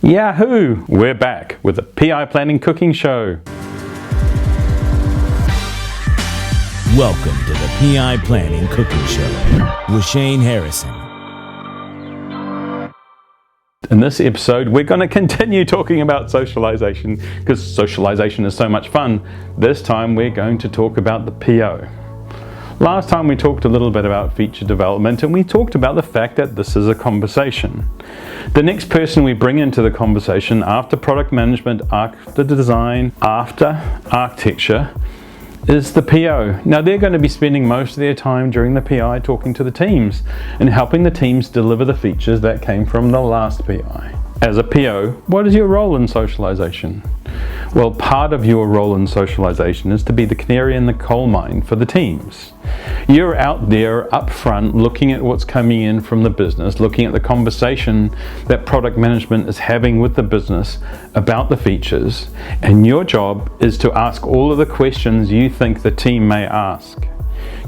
Yahoo! We're back with the PI Planning Cooking Show. Welcome to the PI Planning Cooking Show with Shane Harrison. In this episode, we're going to continue talking about socialization because socialization is so much fun. This time, we're going to talk about the PO. Last time we talked a little bit about feature development and we talked about the fact that this is a conversation. The next person we bring into the conversation after product management, after design, after architecture is the PO. Now they're going to be spending most of their time during the PI talking to the teams and helping the teams deliver the features that came from the last PI. As a PO, what is your role in socialization? Well, part of your role in socialization is to be the canary in the coal mine for the teams. You're out there up front looking at what's coming in from the business, looking at the conversation that product management is having with the business about the features, and your job is to ask all of the questions you think the team may ask.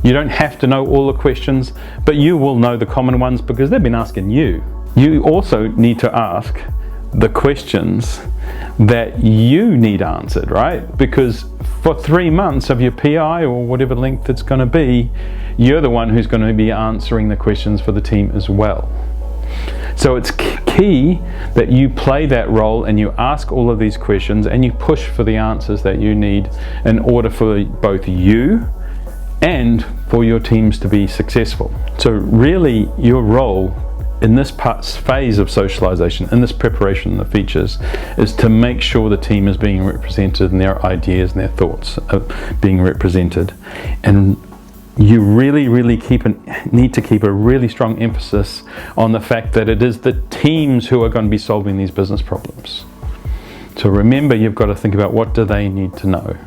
You don't have to know all the questions, but you will know the common ones because they've been asking you. You also need to ask the questions that you need answered, right? Because for 3 months of your PI or whatever length it's going to be, you're the one who's going to be answering the questions for the team as well. So it's key that you play that role and you ask all of these questions and you push for the answers that you need in order for both you and for your teams to be successful. So really your role in this phase of socialization, in this preparation of the features, is to make sure the team is being represented and their ideas and their thoughts are being represented. And you really need to keep a really strong emphasis on the fact that it is the teams who are going to be solving these business problems. So remember, you've got to think about what do they need to know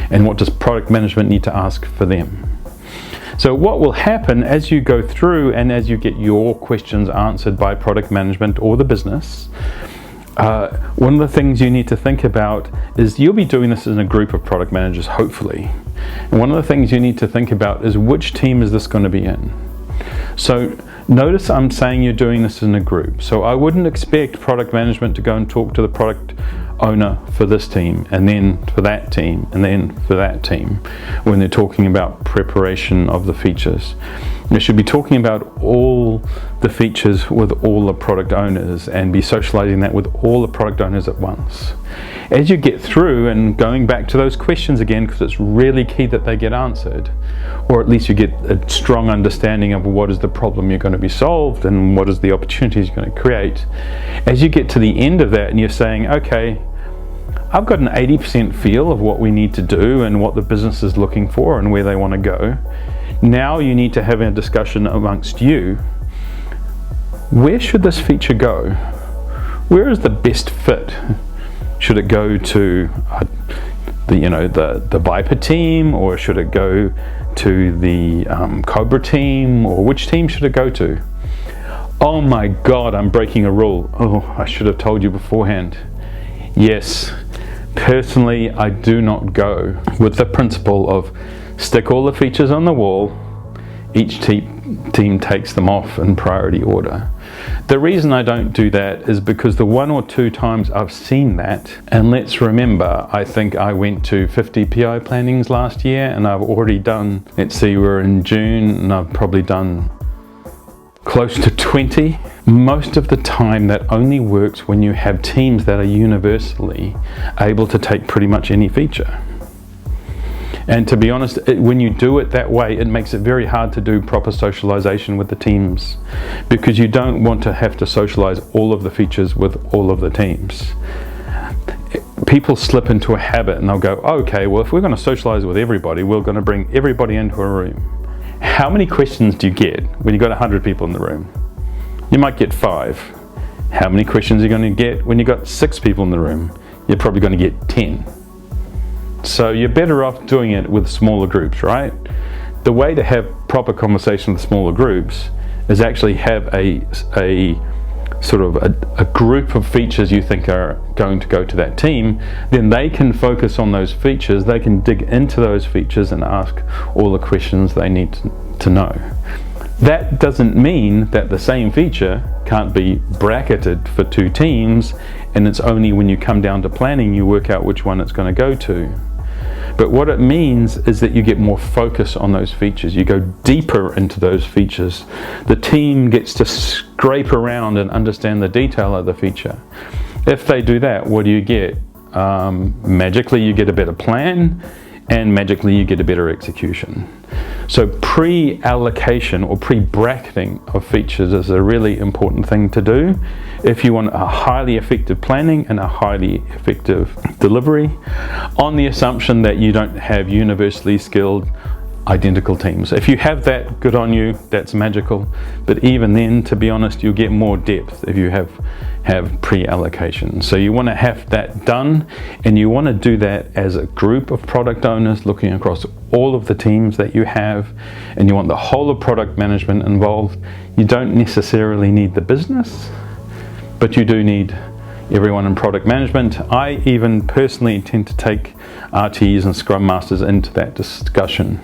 and what does product management need to ask for them. So what will happen as you go through and as you get your questions answered by product management or the business, one of the things you need to think about is you'll be doing this in a group of product managers, hopefully. And one of the things you need to think about is which team is this going to be in. So notice I'm saying you're doing this in a group. So I wouldn't expect product management to go and talk to the product owner for this team and then for that team and then for that team when they're talking about preparation of the features. They should be talking about all the features with all the product owners and be socializing that with all the product owners at once. As you get through and going back to those questions again, because it's really key that they get answered, or at least you get a strong understanding of what is the problem you're going to be solved and what is the opportunities you're going to create. As you get to the end of that and you're saying, okay, I've got an 80% feel of what we need to do and what the business is looking for and where they want to go. Now you need to have a discussion amongst you. Where should this feature go? Where is the best fit? Should it go to the Viper team, or should it go to the Cobra team, or which team should it go to? Oh my God, I'm breaking a rule. Oh, I should have told you beforehand. Yes, personally, I do not go with the principle of stick all the features on the wall, each team takes them off in priority order. The reason I don't do that is because the 1 or 2 times I've seen that, and let's remember, I think I went to 50 PI plannings last year and I've already done, let's see, we're in June and I've probably done close to 20. Most of the time that only works when you have teams that are universally able to take pretty much any feature. And to be honest, when you do it that way, it makes it very hard to do proper socialization with the teams because you don't want to have to socialize all of the features with all of the teams. People slip into a habit and they'll go, okay, well, if we're going to socialize with everybody, we're going to bring everybody into a room. How many questions do you get when you've got 100 people in the room? You might get 5. How many questions are you going to get when you've got 6 people in the room? You're probably going to get 10. So you're better off doing it with smaller groups, right? The way to have proper conversation with smaller groups is actually have a sort of a group of features you think are going to go to that team. Then they can focus on those features, they can dig into those features and ask all the questions they need to know. That doesn't mean that the same feature can't be bracketed for 2 teams, and it's only when you come down to planning you work out which one it's going to go to. But what it means is that you get more focus on those features. You go deeper into those features. The team gets to scrape around and understand the detail of the feature. If they do that, what do you get? Magically you get a better plan, and magically you get a better execution. So pre-allocation or pre-bracketing of features is a really important thing to do if you want a highly effective planning and a highly effective delivery, on the assumption that you don't have universally skilled identical teams. If you have that, good on you, that's magical. But even then, to be honest, you'll get more depth if you have pre-allocation. So you want to have that done, and you want to do that as a group of product owners looking across all of the teams that you have, and you want the whole of product management involved. You don't necessarily need the business, but you do need everyone in product management. I even personally tend to take RTs and Scrum Masters into that discussion.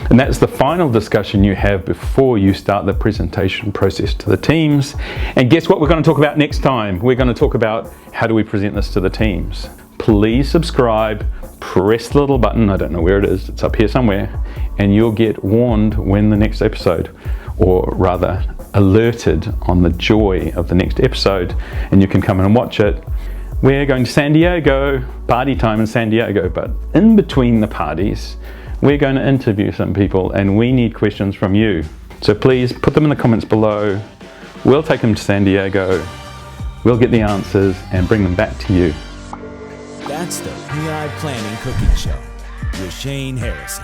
And that's the final discussion you have before you start the presentation process to the teams. And guess what we're going to talk about next time? We're going to talk about how do we present this to the teams. Please subscribe, press the little button, I don't know where it is, it's up here somewhere, and you'll get warned when the next episode, or rather alerted on the joy of the next episode, and you can come in and watch it. We're going to San Diego, party time in San Diego, but in between the parties, we're going to interview some people, and we need questions from you. So please put them in the comments below. We'll take them to San Diego, we'll get the answers and bring them back to you. That's the PI Planning Cooking Show with Shane Harrison.